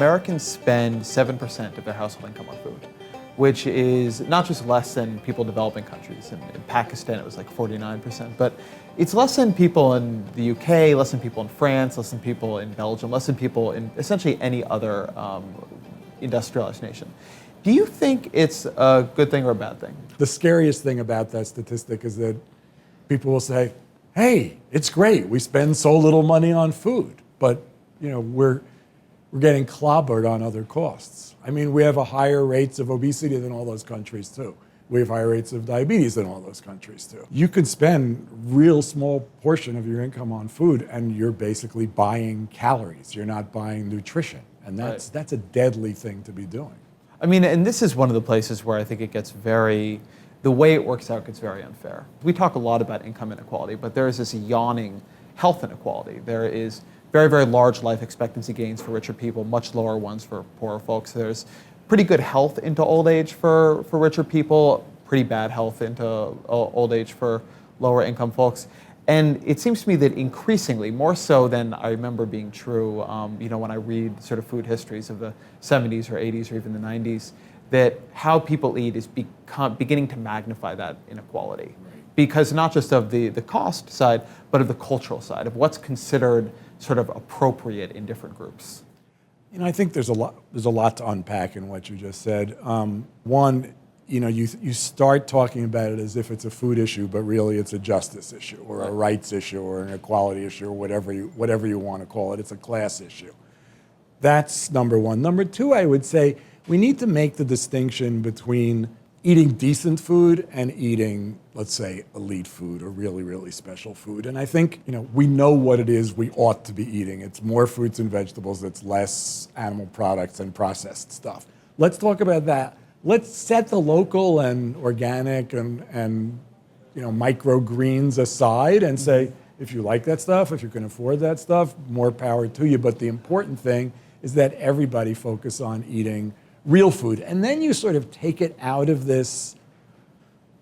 Americans spend 7% of their household income on food, which is not just less than people in developing countries. In Pakistan, it was like 49%, but it's less than people in the UK, less than people in France, less than people in Belgium, less than people in essentially any other industrialized nation. Do you think it's a good thing or a bad thing? The scariest thing about that statistic is that people will say, hey, it's great, we spend so little money on food, but we're getting clobbered on other costs. I mean, we have higher rates of obesity than all those countries too. We have higher rates of diabetes than all those countries too. You can spend real small portion of your income on food and you're basically buying calories. You're not buying nutrition. And that's a deadly thing to be doing. I mean, and this is one of the places where I think it gets the way it works out gets very unfair. We talk a lot about income inequality, but there is this yawning health inequality. There is very, very large life expectancy gains for richer people, much lower ones for poorer folks. There's pretty good health into old age for richer people, pretty bad health into old age for lower income folks. And it seems to me that increasingly, more so than I remember being true, when I read sort of food histories of the 70s or 80s or even the 90s, that how people eat is beginning to magnify that inequality. Right. Because not just of the cost side, but of the cultural side, of what's considered sort of appropriate in different groups. I think there's a lot to unpack in what you just said. One, you start talking about it as if it's a food issue, but really it's a justice issue or a rights issue or an equality issue or whatever you want to call it. It's a class issue. That's number one. Number two, I would say we need to make the distinction between eating decent food and eating, let's say, elite food or really, really special food. And I think, we know what it is we ought to be eating. It's more fruits and vegetables. It's less animal products and processed stuff. Let's talk about that. Let's set the local and organic and microgreens aside and say, if you like that stuff, if you can afford that stuff, more power to you. But the important thing is that everybody focus on eating real food. And then you sort of take it out of this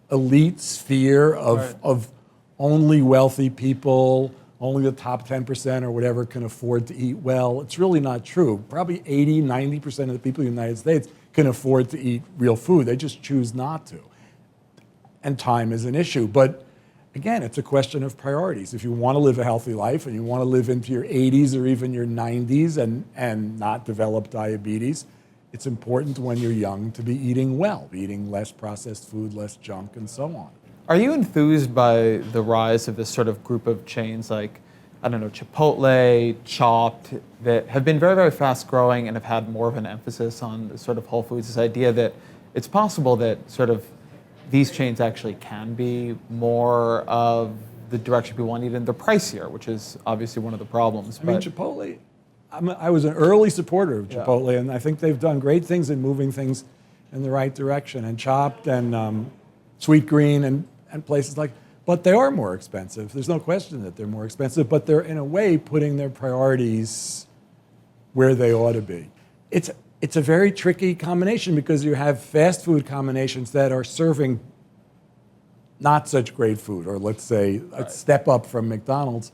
elite sphere of only wealthy people, only the top 10% or whatever can afford to eat well. It's really not true. Probably 80, 90% of the people in the United States can afford to eat real food. They just choose not to. And time is an issue. But again, it's a question of priorities. If you want to live a healthy life and you want to live into your 80s or even your 90s and not develop diabetes, it's important when you're young to be eating well, eating less processed food, less junk, and so on. Are you enthused by the rise of this sort of group of chains like, Chipotle, Chopped, that have been very, very fast growing and have had more of an emphasis on sort of whole foods, this idea that it's possible that sort of these chains actually can be more of the direction people want to eat, and they're pricier, which is obviously one of the problems. I mean, Chipotle, I was an early supporter of Chipotle, and I think they've done great things in moving things in the right direction, and Chopped and Sweet Green and places like, but they are more expensive. There's no question that they're more expensive, but they're in a way putting their priorities where they ought to be. It's a very tricky combination because you have fast food combinations that are serving not such great food, or let's say a step up from McDonald's,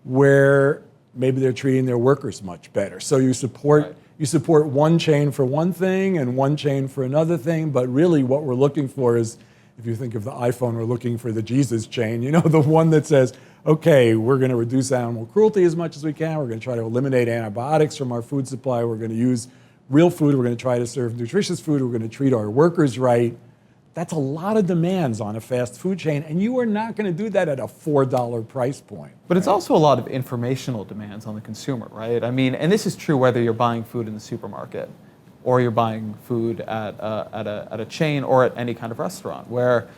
where maybe they're treating their workers much better. So you support one chain for one thing and one chain for another thing, but really what we're looking for is, if you think of the iPhone, we're looking for the Jesus chain, the one that says, okay, we're going to reduce animal cruelty as much as we can. We're going to try to eliminate antibiotics from our food supply. We're going to use real food. We're going to try to serve nutritious food. We're going to treat our workers right. That's a lot of demands on a fast food chain, and you are not going to do that at a $4 price point. But it's also a lot of informational demands on the consumer, right? I mean, and this is true whether you're buying food in the supermarket or you're buying food at a chain or at any kind of restaurant, where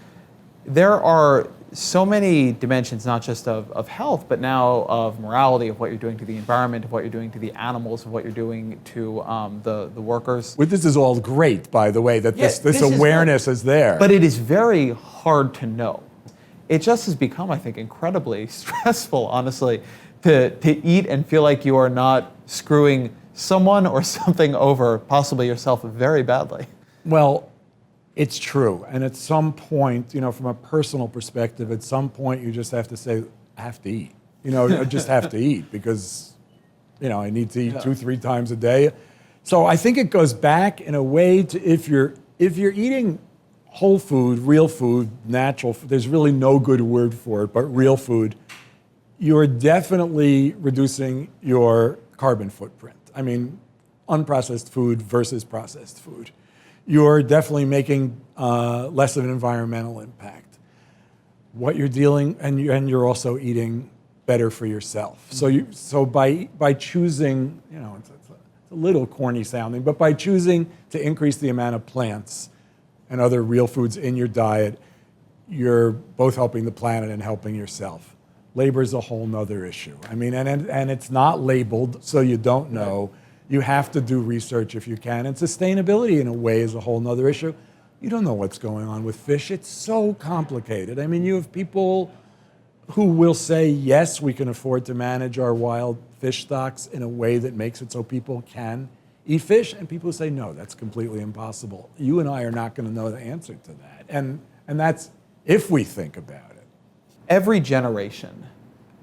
there are so many dimensions, not just of health, but now of morality, of what you're doing to the environment, of what you're doing to the animals, of what you're doing to the workers. Well, this is all great, by the way, that this awareness is there. But it is very hard to know. It just has become, I think, incredibly stressful, honestly, to eat and feel like you are not screwing someone or something over, possibly yourself, very badly. Well, it's true. And at some point, from a personal perspective, at some point you just have to say, I have to eat. I just have to eat because, I need to eat 2-3 times a day. So I think it goes back in a way to if you're eating whole food, real food, natural food, there's really no good word for it, but real food, you're definitely reducing your carbon footprint. I mean, unprocessed food versus processed food. You're definitely making less of an environmental impact. What you're dealing, and you're also eating better for yourself. So by choosing, it's a little corny sounding, but by choosing to increase the amount of plants and other real foods in your diet, you're both helping the planet and helping yourself. Labor is a whole nother issue. I mean, and it's not labeled, so you don't know. Right. You have to do research if you can. And sustainability, in a way, is a whole nother issue. You don't know what's going on with fish. It's so complicated. I mean, you have people who will say, yes, we can afford to manage our wild fish stocks in a way that makes it so people can eat fish, and people who say, no, that's completely impossible. You and I are not going to know the answer to that. And that's if we think about it. Every generation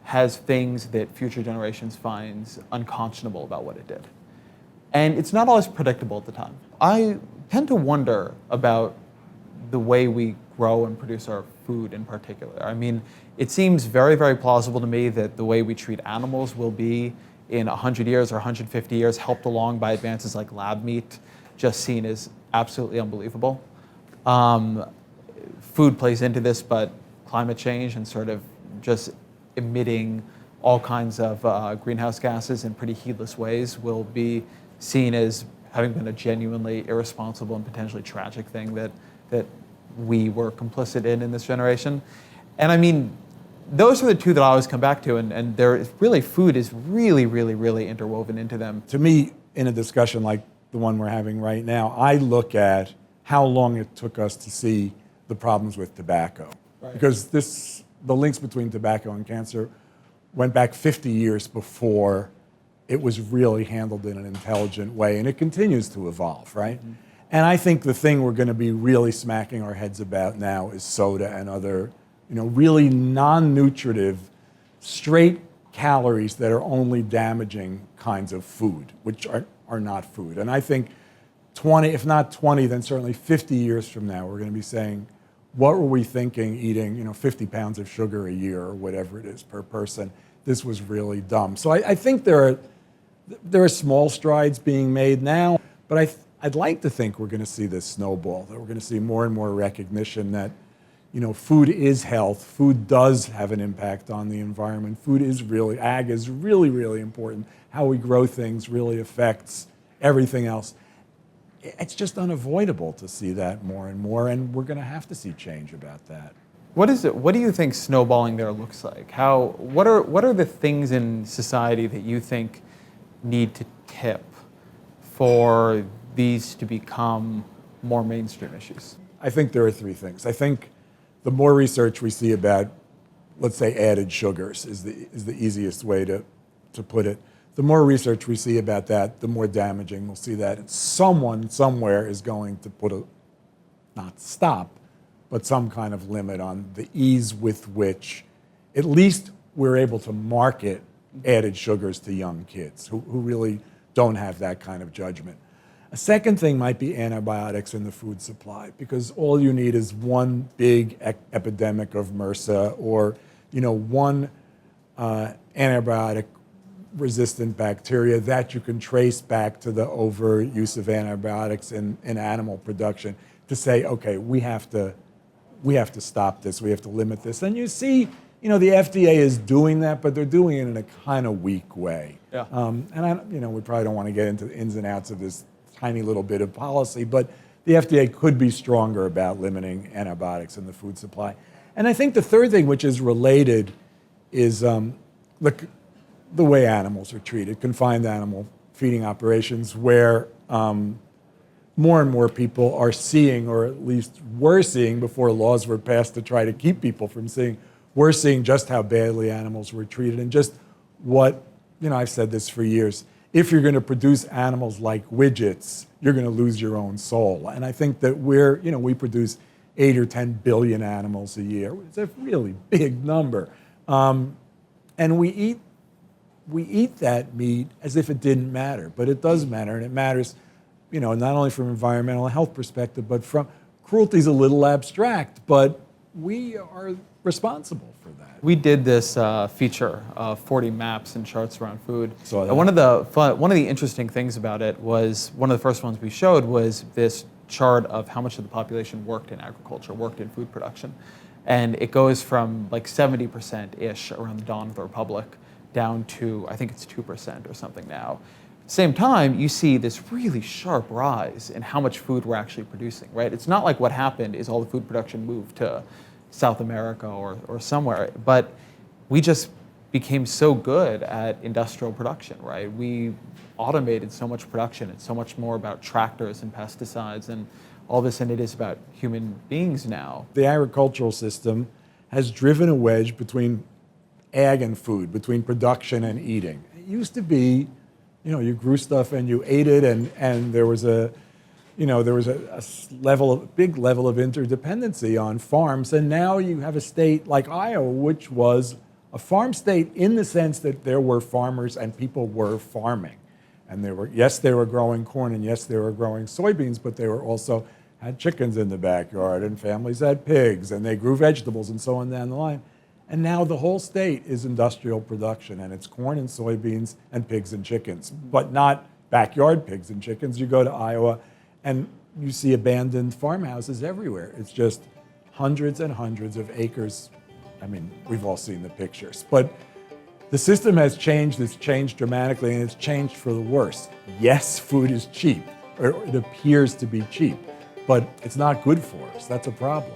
has things that future generations finds unconscionable about what it did. And it's not always predictable at the time. I tend to wonder about the way we grow and produce our food in particular. I mean, it seems very, very plausible to me that the way we treat animals will be in 100 years or 150 years helped along by advances like lab meat, just seen as absolutely unbelievable. Food plays into this, but climate change and sort of just emitting all kinds of greenhouse gases in pretty heedless ways will be seen as having been a genuinely irresponsible and potentially tragic thing that we were complicit in this generation. And I mean, those are the two that I always come back to, and there is really, food is really, really, really interwoven into them. To me, in a discussion like the one we're having right now, I look at how long it took us to see the problems with tobacco. Right. Because the links between tobacco and cancer went back 50 years before it was really handled in an intelligent way, and it continues to evolve, right? Mm-hmm. And I think the thing we're going to be really smacking our heads about now is soda and other, really non-nutritive, straight calories that are only damaging kinds of food, which are not food. And I think 20, if not 20, then certainly 50 years from now, we're going to be saying, what were we thinking eating, 50 pounds of sugar a year or whatever it is per person? This was really dumb. So I think there are small strides being made now, but I'd like to think we're going to see this snowball, that we're going to see more and more recognition that, food is health. Food does have an impact on the environment. Ag is really, really important. How we grow things really affects everything else. It's just unavoidable to see that more and more, and we're going to have to see change about that. What is it? What do you think snowballing there looks like? What are the things in society that you think need to tip for these to become more mainstream issues? I think there are three things. I think the more research we see about, let's say, added sugars is the easiest way to put it. The more research we see about that, the more damaging we'll see that. Someone somewhere is going to put not stop, but some kind of limit on the ease with which at least we're able to market added sugars to young kids who really don't have that kind of judgment. A second thing might be antibiotics in the food supply, because all you need is one big epidemic of MRSA or one antibiotic resistant bacteria that you can trace back to the overuse of antibiotics in animal production to say, okay, we have to stop this, we have to limit this. And you see, the FDA is doing that, but they're doing it in a kind of weak way. Yeah. And we probably don't want to get into the ins and outs of this tiny little bit of policy, but the FDA could be stronger about limiting antibiotics in the food supply. And I think the third thing, which is related, is the way animals are treated, confined animal feeding operations, where more and more people are seeing, or at least were seeing before laws were passed to try to keep people from seeing, we're seeing just how badly animals were treated and just what, I've said this for years, if you're going to produce animals like widgets, you're going to lose your own soul. And I think that we produce 8 or 10 billion animals a year. It's a really big number. And we eat we eat that meat as if it didn't matter, but it does matter, and it matters, not only from an environmental and health perspective, but from cruelty is a little abstract, but we are responsible for that. We did this feature of 40 maps and charts around food. Saw that. And one of the interesting things about it was, one of the first ones we showed was this chart of how much of the population worked in agriculture, worked in food production. And it goes from like 70%-ish around the dawn of the Republic down to, I think it's 2% or something now. Same time, you see this really sharp rise in how much food we're actually producing, right? It's not like what happened is all the food production moved to South America or somewhere, but we just became so good at industrial production, right? We automated so much production. It's so much more about tractors and pesticides and all this, and it is about human beings now. The agricultural system has driven a wedge between ag and food, between production and eating. It used to be, you grew stuff and you ate it, and there was a big level of interdependency on farms. And now you have a state like Iowa, which was a farm state in the sense that there were farmers and people were farming. And they were growing corn, and yes, they were growing soybeans, but they were also had chickens in the backyard, and families had pigs, and they grew vegetables and so on down the line. And now the whole state is industrial production, and it's corn and soybeans and pigs and chickens, but not backyard pigs and chickens. You go to Iowa, and you see abandoned farmhouses everywhere. It's just hundreds and hundreds of acres. I mean, we've all seen the pictures. But the system has changed. It's changed dramatically, and it's changed for the worse. Yes, food is cheap, or it appears to be cheap, but it's not good for us. That's a problem.